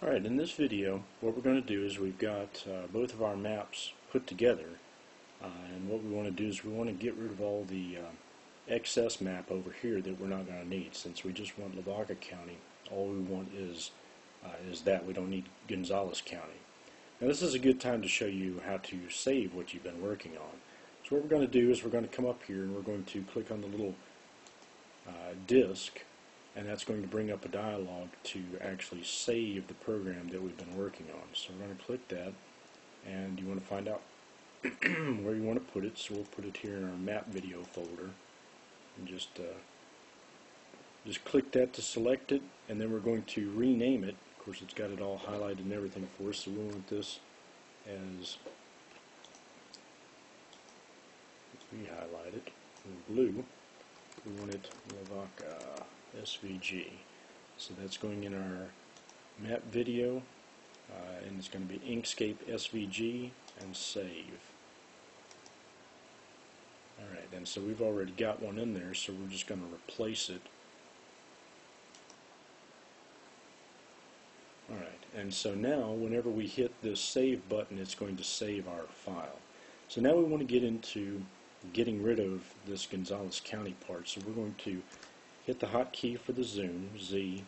Alright, in this video what we're going to do is we've got both of our maps put together, and what we want to do is we want to get rid of all the excess map over here that we're not going to need. Since we just want Lavaca County, all we want is that. We don't need Gonzales County. Now this is a good time to show you how to save what you've been working on. So what we're going to do is we're going to come up here and we're going to click on the little disk, and that's going to bring up a dialog to actually save the program that we've been working on. So we're going to click that, and you want to find out where you want to put it. So we'll put it here in our map video folder, and just click that to select it, and then we're going to rename it. Of course, it's got it all highlighted and everything for us, so we want this as, we highlight it in blue, we want it Lavaca SVG. So that's going in our map video, and it's going to be Inkscape SVG and save. Alright, and so we've already got one in there, so we're just going to replace it. Alright, and so now whenever we hit this save button, it's going to save our file. So now we want to get into getting rid of this Gonzales County part. So we're going to hit the hotkey for the zoom, Z.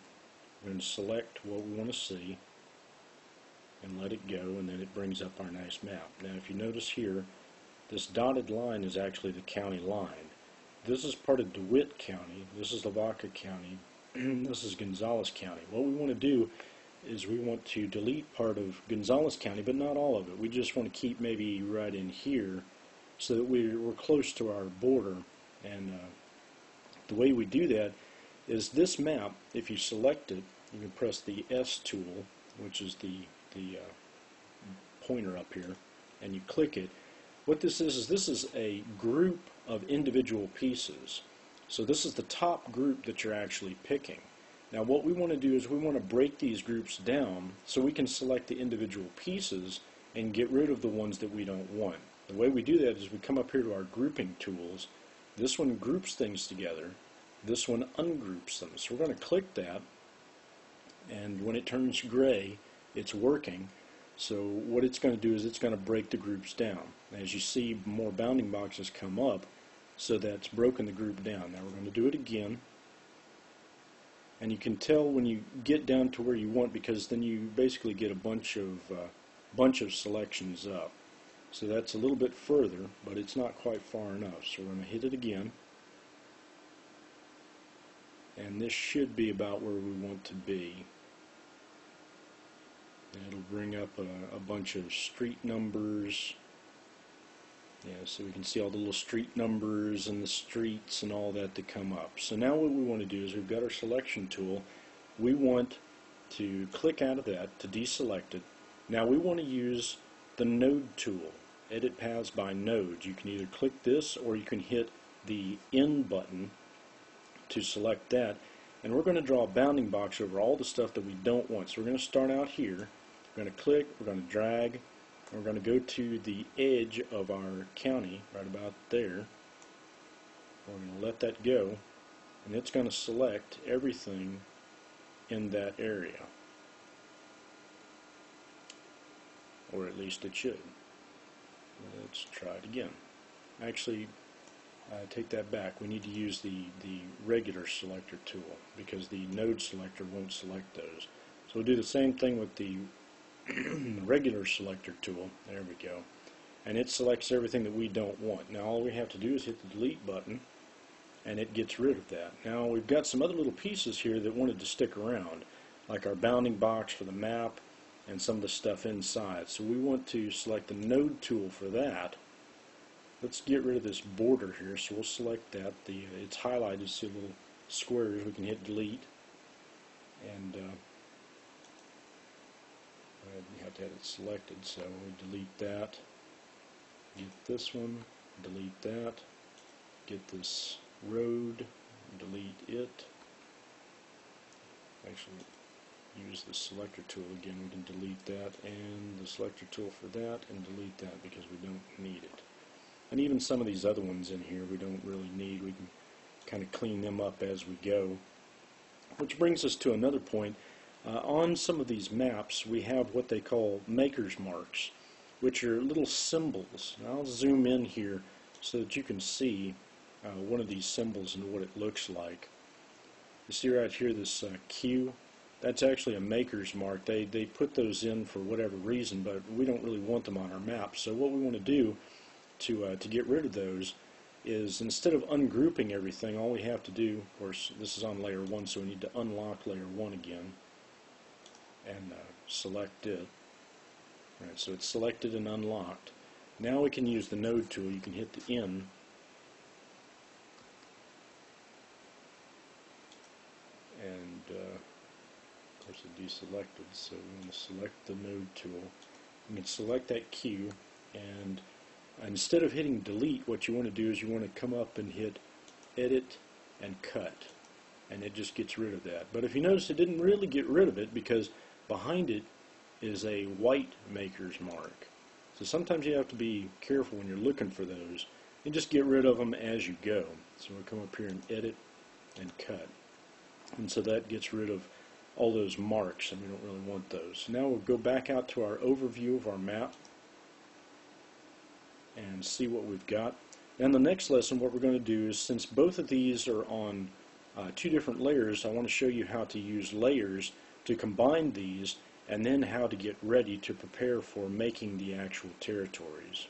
We're going to select what we want to see and let it go, and then it brings up our nice map. Now if you notice here, this dotted line is actually the county line. This is part of DeWitt County, this is Lavaca County, this is Gonzales County. What we want to do is we want to delete part of Gonzales County, but not all of it. We just want to keep maybe right in here so that we're close to our border. And the way we do that is this map, if you select it, you can press the S tool, which is the pointer up here, and you click it. What this is a group of individual pieces. So this is the top group that you're actually picking. Now what we want to do is we want to break these groups down so we can select the individual pieces and get rid of the ones that we don't want. The way we do that is we come up here to our grouping tools. This one groups things together. This one ungroups them. So we're going to click that, and when it turns gray, it's working. So what it's going to do is it's going to break the groups down. As you see, more bounding boxes come up, so that's broken the group down. Now we're going to do it again. And you can tell when you get down to where you want, because then you basically get a bunch of selections up. So that's a little bit further, but it's not quite far enough. So we're going to hit it again, and this should be about where we want to be. And it'll bring up a bunch of street numbers. Yeah, so we can see all the little street numbers and the streets and all that come up. So now what we want to do is we've got our selection tool. We want to click out of that to deselect it. Now we want to use the node tool, edit paths by node. You can either click this or you can hit the N button to select that. And we're going to draw a bounding box over all the stuff that we don't want. So we're going to start out here. We're going to click, we're going to drag, we're going to go to the edge of our county, right about there. We're going to let that go, and it's going to select everything in that area. Or at least it should. Let's try it again. Actually, take that back. We need to use the regular selector tool, because the node selector won't select those. So we'll do the same thing with the regular selector tool. There we go. And it selects everything that we don't want. Now all we have to do is hit the delete button, and it gets rid of that. Now we've got some other little pieces here that wanted to stick around, like our bounding box for the map and some of the stuff inside. So we want to select the node tool for that. Let's get rid of this border here, so we'll select that. It's highlighted, see little squares. We can hit delete, and we have to have it selected, so we delete that, get this one, delete that, get this road, delete it. Actually, use the selector tool again. We can delete that, and the selector tool for that, and delete that because we don't need it. And even some of these other ones in here we don't really need. We can kind of clean them up as we go. Which brings us to another point. On some of these maps we have what they call maker's marks, which are little symbols. Now I'll zoom in here so that you can see one of these symbols and what it looks like. You see right here this Q? That's actually a maker's mark. They put those in for whatever reason, but we don't really want them on our map. So what we want to do to get rid of those is, instead of ungrouping everything, all we have to do, of course this is on layer 1, so we need to unlock layer 1 again and select it. Right, so it's selected and unlocked. Now we can use the node tool. You can hit the N and of course it deselected, so we want to select the node tool. You can select that Q, and instead of hitting delete, what you want to do is you want to come up and hit edit and cut, and it just gets rid of that. But if you notice, it didn't really get rid of it because behind it is a white maker's mark. So sometimes you have to be careful when you're looking for those and just get rid of them as you go. So we'll come up here and edit and cut, and so that gets rid of all those marks, and we don't really want those. So now we'll go back out to our overview of our map and see what we've got. And the next lesson, what we're going to do is, since both of these are on two different layers, I want to show you how to use layers to combine these, and then how to get ready to prepare for making the actual territories.